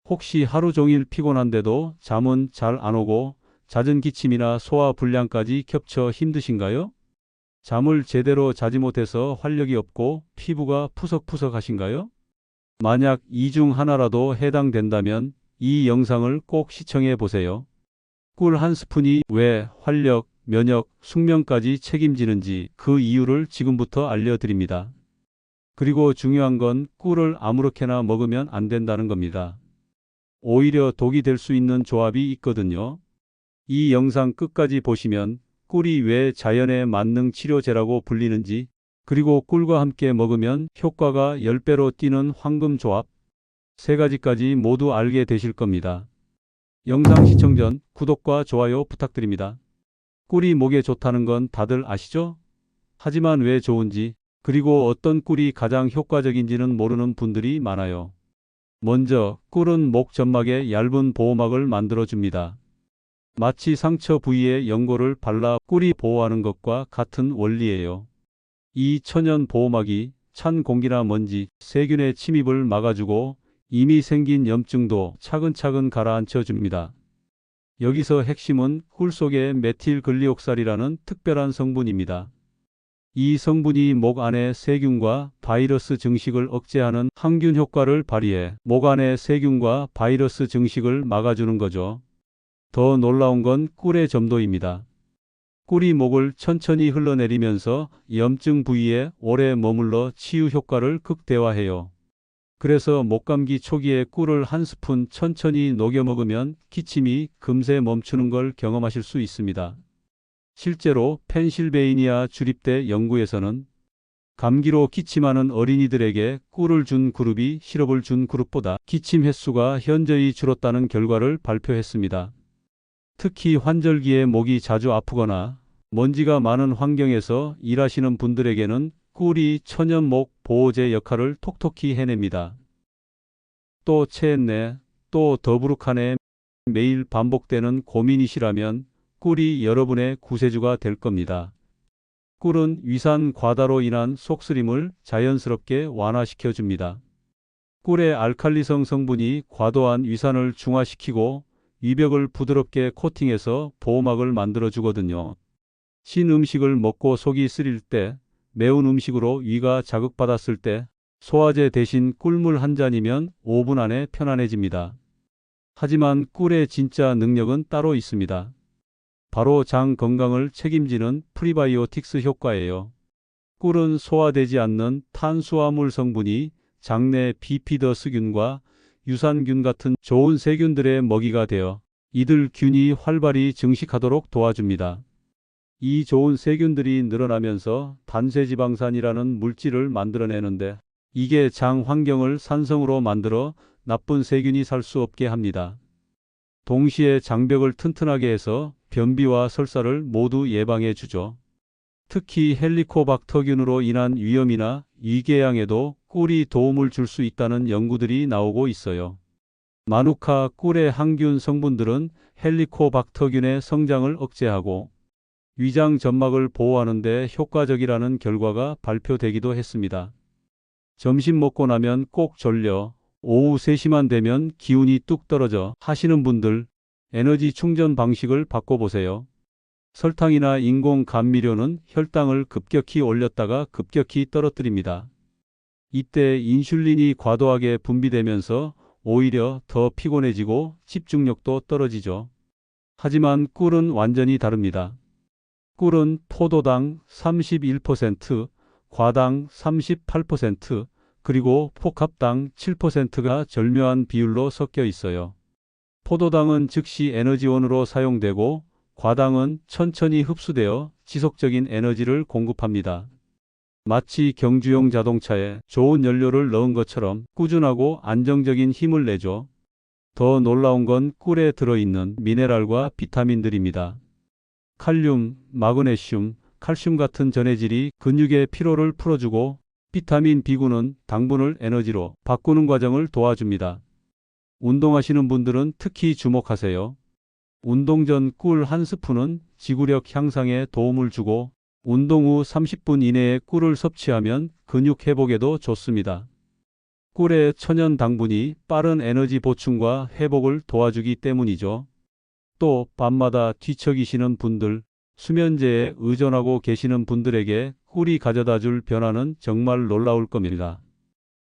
혹시 하루 종일 피곤한데도 잠은 잘 안 오고 잦은 기침이나 소화 불량까지 겹쳐 힘드신가요? 잠을 제대로 자지 못해서 활력이 없고 피부가 푸석푸석하신가요? 만약 이 중 하나라도 해당된다면 이 영상을 꼭 시청해 보세요. 꿀 한 스푼이 왜 활력, 면역, 숙면까지 책임지는지 그 이유를 지금부터 알려드립니다. 그리고 중요한 건 꿀을 아무렇게나 먹으면 안 된다는 겁니다. 오히려 독이 될 수 있는 조합이 있거든요. 이 영상 끝까지 보시면 꿀이 왜 자연의 만능 치료제라고 불리는지, 그리고 꿀과 함께 먹으면 효과가 10배로 뛰는 황금 조합, 세 가지까지 모두 알게 되실 겁니다. 영상 시청 전 구독과 좋아요 부탁드립니다. 꿀이 목에 좋다는 건 다들 아시죠? 하지만 왜 좋은지, 그리고 어떤 꿀이 가장 효과적인지는 모르는 분들이 많아요. 먼저 꿀은 목 점막에 얇은 보호막을 만들어줍니다. 마치 상처 부위에 연고를 발라 꿀이 보호하는 것과 같은 원리예요. 이 천연 보호막이 찬 공기나 먼지, 세균의 침입을 막아주고 이미 생긴 염증도 차근차근 가라앉혀 줍니다. 여기서 핵심은 꿀 속의 메틸글리옥살이라는 특별한 성분입니다. 이 성분이 목 안의 세균과 바이러스 증식을 억제하는 항균 효과를 발휘해 목 안의 세균과 바이러스 증식을 막아주는 거죠. 더 놀라운 건 꿀의 점도입니다. 꿀이 목을 천천히 흘러내리면서 염증 부위에 오래 머물러 치유 효과를 극대화해요. 그래서 목감기 초기에 꿀을 한 스푼 천천히 녹여 먹으면 기침이 금세 멈추는 걸 경험하실 수 있습니다. 실제로 펜실베이니아 주립대 연구에서는 감기로 기침하는 어린이들에게 꿀을 준 그룹이 시럽을 준 그룹보다 기침 횟수가 현저히 줄었다는 결과를 발표했습니다. 특히 환절기에 목이 자주 아프거나 먼지가 많은 환경에서 일하시는 분들에게는 꿀이 천연 목 보호제 역할을 톡톡히 해냅니다. 또 체했네, 또 더부룩하네, 매일 반복되는 고민이시라면 꿀이 여러분의 구세주가 될 겁니다. 꿀은 위산 과다로 인한 속쓰림을 자연스럽게 완화시켜 줍니다. 꿀의 알칼리성 성분이 과도한 위산을 중화시키고 위벽을 부드럽게 코팅해서 보호막을 만들어 주거든요. 신 음식을 먹고 속이 쓰릴 때, 매운 음식으로 위가 자극받았을 때 소화제 대신 꿀물 한 잔이면 5분 안에 편안해집니다. 하지만 꿀의 진짜 능력은 따로 있습니다. 바로 장 건강을 책임지는 프리바이오틱스 효과예요. 꿀은 소화되지 않는 탄수화물 성분이 장내 비피더스균과 유산균 같은 좋은 세균들의 먹이가 되어 이들 균이 활발히 증식하도록 도와줍니다. 이 좋은 세균들이 늘어나면서 단쇄지방산이라는 물질을 만들어내는데, 이게 장 환경을 산성으로 만들어 나쁜 세균이 살 수 없게 합니다. 동시에 장벽을 튼튼하게 해서 변비와 설사를 모두 예방해 주죠. 특히 헬리코박터균으로 인한 위염이나 위궤양에도 꿀이 도움을 줄 수 있다는 연구들이 나오고 있어요. 마누카 꿀의 항균 성분들은 헬리코박터균의 성장을 억제하고 위장 점막을 보호하는 데 효과적이라는 결과가 발표되기도 했습니다. 점심 먹고 나면 꼭 졸려, 오후 3시만 되면 기운이 뚝 떨어져 하시는 분들, 에너지 충전 방식을 바꿔보세요. 설탕이나 인공 감미료는 혈당을 급격히 올렸다가 급격히 떨어뜨립니다. 이때 인슐린이 과도하게 분비되면서 오히려 더 피곤해지고 집중력도 떨어지죠. 하지만 꿀은 완전히 다릅니다. 꿀은 포도당 31%, 과당 38%, 그리고 복합당 7%가 절묘한 비율로 섞여 있어요. 포도당은 즉시 에너지원으로 사용되고 과당은 천천히 흡수되어 지속적인 에너지를 공급합니다. 마치 경주용 자동차에 좋은 연료를 넣은 것처럼 꾸준하고 안정적인 힘을 내죠. 더 놀라운 건 꿀에 들어있는 미네랄과 비타민들입니다. 칼륨, 마그네슘, 칼슘 같은 전해질이 근육의 피로를 풀어주고, 비타민 B군은 당분을 에너지로 바꾸는 과정을 도와줍니다. 운동하시는 분들은 특히 주목하세요. 운동 전 꿀 한 스푼은 지구력 향상에 도움을 주고, 운동 후 30분 이내에 꿀을 섭취하면 근육 회복에도 좋습니다. 꿀의 천연 당분이 빠른 에너지 보충과 회복을 도와주기 때문이죠. 또 밤마다 뒤척이시는 분들, 수면제에 의존하고 계시는 분들에게 꿀이 가져다 줄 변화는 정말 놀라울 겁니다.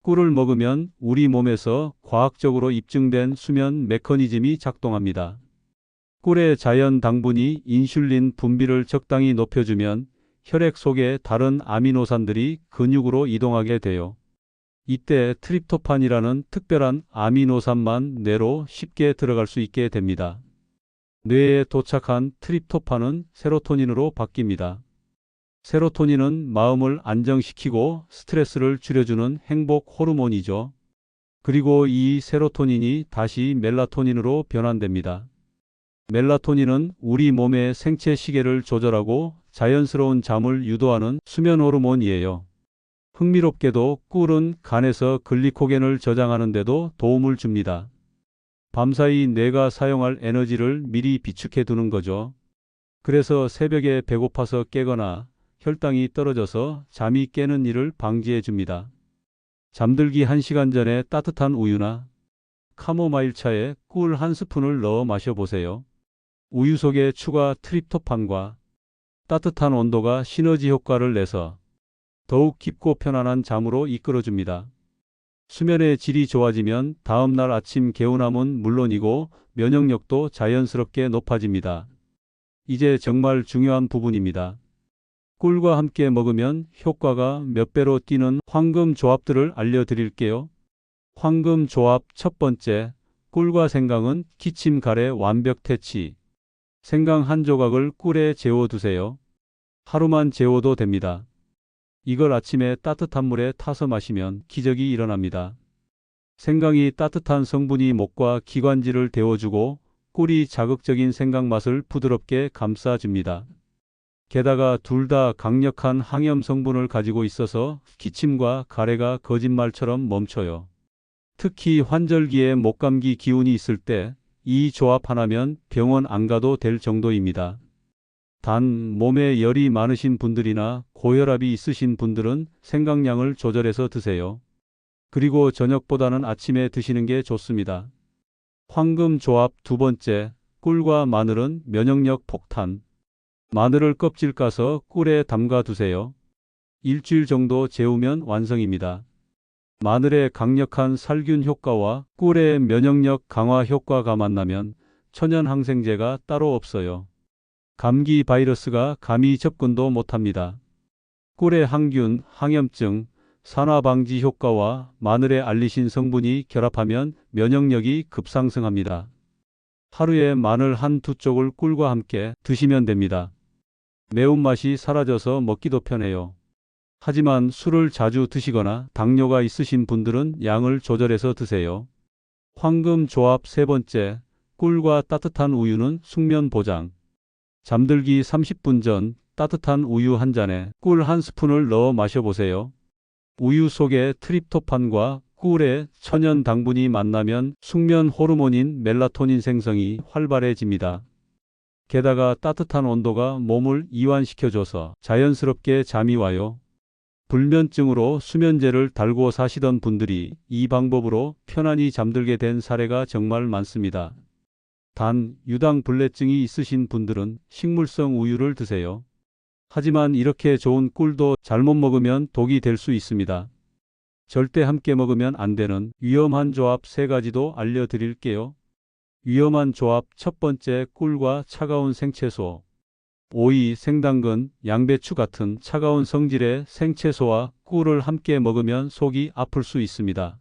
꿀을 먹으면 우리 몸에서 과학적으로 입증된 수면 메커니즘이 작동합니다. 꿀의 자연 당분이 인슐린 분비를 적당히 높여주면 혈액 속의 다른 아미노산들이 근육으로 이동하게 돼요. 이때 트립토판이라는 특별한 아미노산만 뇌로 쉽게 들어갈 수 있게 됩니다. 뇌에 도착한 트립토판은 세로토닌으로 바뀝니다. 세로토닌은 마음을 안정시키고 스트레스를 줄여주는 행복 호르몬이죠. 그리고 이 세로토닌이 다시 멜라토닌으로 변환됩니다. 멜라토닌은 우리 몸의 생체 시계를 조절하고 자연스러운 잠을 유도하는 수면 호르몬이에요. 흥미롭게도 꿀은 간에서 글리코겐을 저장하는 데도 도움을 줍니다. 밤사이 뇌가 사용할 에너지를 미리 비축해 두는 거죠. 그래서 새벽에 배고파서 깨거나 혈당이 떨어져서 잠이 깨는 일을 방지해 줍니다. 잠들기 1시간 전에 따뜻한 우유나 카모마일 차에 꿀 한 스푼을 넣어 마셔보세요. 우유 속의 추가 트립토판과 따뜻한 온도가 시너지 효과를 내서 더욱 깊고 편안한 잠으로 이끌어줍니다. 수면의 질이 좋아지면 다음날 아침 개운함은 물론이고 면역력도 자연스럽게 높아집니다. 이제 정말 중요한 부분입니다. 꿀과 함께 먹으면 효과가 몇 배로 뛰는 황금 조합들을 알려드릴게요. 황금 조합 첫 번째, 꿀과 생강은 기침 가래 완벽 퇴치. 생강 한 조각을 꿀에 재워두세요. 하루만 재워도 됩니다. 이걸 아침에 따뜻한 물에 타서 마시면 기적이 일어납니다. 생강이 따뜻한 성분이 목과 기관지를 데워주고 꿀이 자극적인 생강 맛을 부드럽게 감싸줍니다. 게다가 둘 다 강력한 항염 성분을 가지고 있어서 기침과 가래가 거짓말처럼 멈춰요. 특히 환절기에 목감기 기운이 있을 때 이 조합 하나면 병원 안 가도 될 정도입니다. 단 몸에 열이 많으신 분들이나 고혈압이 있으신 분들은 생강량을 조절해서 드세요. 그리고 저녁보다는 아침에 드시는 게 좋습니다. 황금 조합 두 번째, 꿀과 마늘은 면역력 폭탄. 마늘을 껍질 까서 꿀에 담가 두세요. 일주일 정도 재우면 완성입니다. 마늘의 강력한 살균 효과와 꿀의 면역력 강화 효과가 만나면 천연 항생제가 따로 없어요. 감기 바이러스가 감히 접근도 못합니다. 꿀의 항균, 항염증, 산화 방지 효과와 마늘의 알리신 성분이 결합하면 면역력이 급상승합니다. 하루에 마늘 한두 쪽을 꿀과 함께 드시면 됩니다. 매운맛이 사라져서 먹기도 편해요. 하지만 술을 자주 드시거나 당뇨가 있으신 분들은 양을 조절해서 드세요. 황금 조합 세 번째, 꿀과 따뜻한 우유는 숙면 보장. 잠들기 30분 전 따뜻한 우유 한 잔에 꿀 한 스푼을 넣어 마셔보세요. 우유 속에 트립토판과 꿀의 천연 당분이 만나면 숙면 호르몬인 멜라토닌 생성이 활발해집니다. 게다가 따뜻한 온도가 몸을 이완시켜줘서 자연스럽게 잠이 와요. 불면증으로 수면제를 달고 사시던 분들이 이 방법으로 편안히 잠들게 된 사례가 정말 많습니다. 단, 유당불내증이 있으신 분들은 식물성 우유를 드세요. 하지만 이렇게 좋은 꿀도 잘못 먹으면 독이 될 수 있습니다. 절대 함께 먹으면 안 되는 위험한 조합 3가지도 알려드릴게요. 위험한 조합 첫 번째, 꿀과 차가운 생채소. 오이, 생당근, 양배추 같은 차가운 성질의 생채소와 꿀을 함께 먹으면 속이 아플 수 있습니다.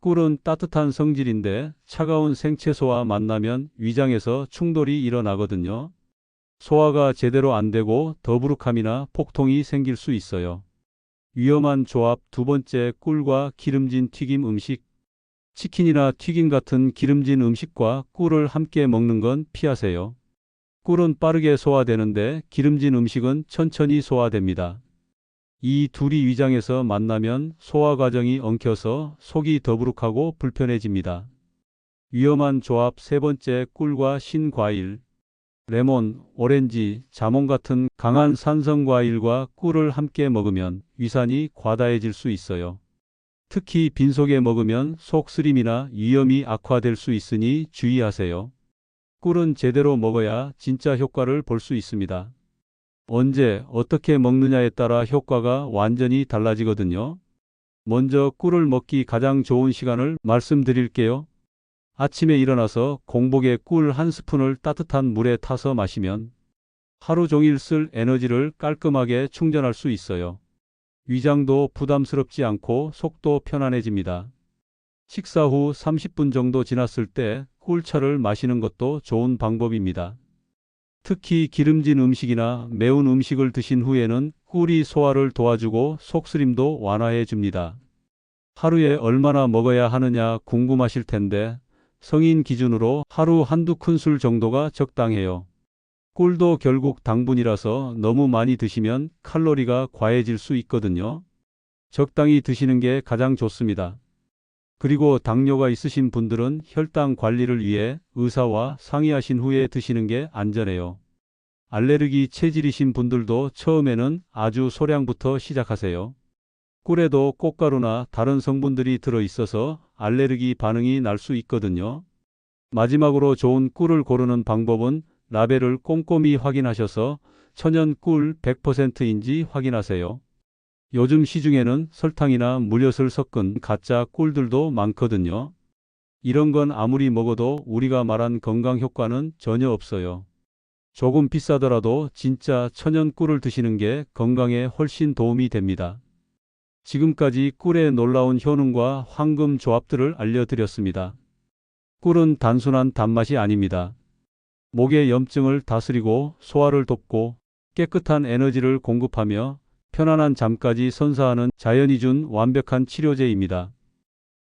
꿀은 따뜻한 성질인데 차가운 생채소와 만나면 위장에서 충돌이 일어나거든요. 소화가 제대로 안 되고 더부룩함이나 폭통이 생길 수 있어요. 위험한 조합 두 번째, 꿀과 기름진 튀김 음식. 치킨이나 튀김 같은 기름진 음식과 꿀을 함께 먹는 건 피하세요. 꿀은 빠르게 소화되는데 기름진 음식은 천천히 소화됩니다. 이 둘이 위장에서 만나면 소화 과정이 엉켜서 속이 더부룩하고 불편해집니다. 위험한 조합 세 번째, 꿀과 신과일. 레몬, 오렌지, 자몽 같은 강한 산성 과일과 꿀을 함께 먹으면 위산이 과다해질 수 있어요. 특히 빈속에 먹으면 속 쓰림이나 위염이 악화될 수 있으니 주의하세요. 꿀은 제대로 먹어야 진짜 효과를 볼 수 있습니다. 언제 어떻게 먹느냐에 따라 효과가 완전히 달라지거든요. 먼저 꿀을 먹기 가장 좋은 시간을 말씀드릴게요. 아침에 일어나서 공복에 꿀 한 스푼을 따뜻한 물에 타서 마시면 하루 종일 쓸 에너지를 깔끔하게 충전할 수 있어요. 위장도 부담스럽지 않고 속도 편안해집니다. 식사 후 30분 정도 지났을 때 꿀차를 마시는 것도 좋은 방법입니다. 특히 기름진 음식이나 매운 음식을 드신 후에는 꿀이 소화를 도와주고 속쓰림도 완화해 줍니다. 하루에 얼마나 먹어야 하느냐 궁금하실 텐데 성인 기준으로 하루 한두 큰술 정도가 적당해요. 꿀도 결국 당분이라서 너무 많이 드시면 칼로리가 과해질 수 있거든요. 적당히 드시는 게 가장 좋습니다. 그리고 당뇨가 있으신 분들은 혈당 관리를 위해 의사와 상의하신 후에 드시는 게 안전해요. 알레르기 체질이신 분들도 처음에는 아주 소량부터 시작하세요. 꿀에도 꽃가루나 다른 성분들이 들어있어서 알레르기 반응이 날 수 있거든요. 마지막으로 좋은 꿀을 고르는 방법은 라벨을 꼼꼼히 확인하셔서 천연 꿀 100%인지 확인하세요. 요즘 시중에는 설탕이나 물엿을 섞은 가짜 꿀들도 많거든요. 이런 건 아무리 먹어도 우리가 말한 건강 효과는 전혀 없어요. 조금 비싸더라도 진짜 천연 꿀을 드시는 게 건강에 훨씬 도움이 됩니다. 지금까지 꿀의 놀라운 효능과 황금 조합들을 알려드렸습니다. 꿀은 단순한 단맛이 아닙니다. 목의 염증을 다스리고 소화를 돕고 깨끗한 에너지를 공급하며 편안한 잠까지 선사하는 자연이 준 완벽한 치료제입니다.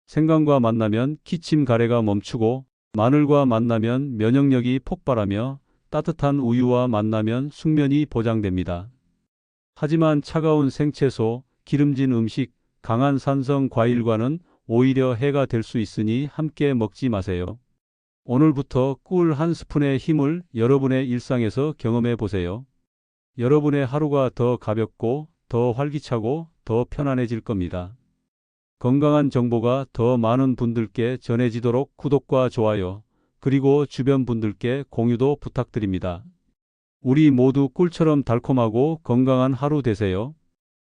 생강과 만나면 기침 가래가 멈추고 마늘과 만나면 면역력이 폭발하며 따뜻한 우유와 만나면 숙면이 보장됩니다. 하지만 차가운 생채소, 기름진 음식, 강한 산성 과일과는 오히려 해가 될 수 있으니 함께 먹지 마세요. 오늘부터 꿀 한 스푼의 힘을 여러분의 일상에서 경험해 보세요. 여러분의 하루가 더 가볍고 더 활기차고 더 편안해질 겁니다. 건강한 정보가 더 많은 분들께 전해지도록 구독과 좋아요, 그리고 주변 분들께 공유도 부탁드립니다. 우리 모두 꿀처럼 달콤하고 건강한 하루 되세요.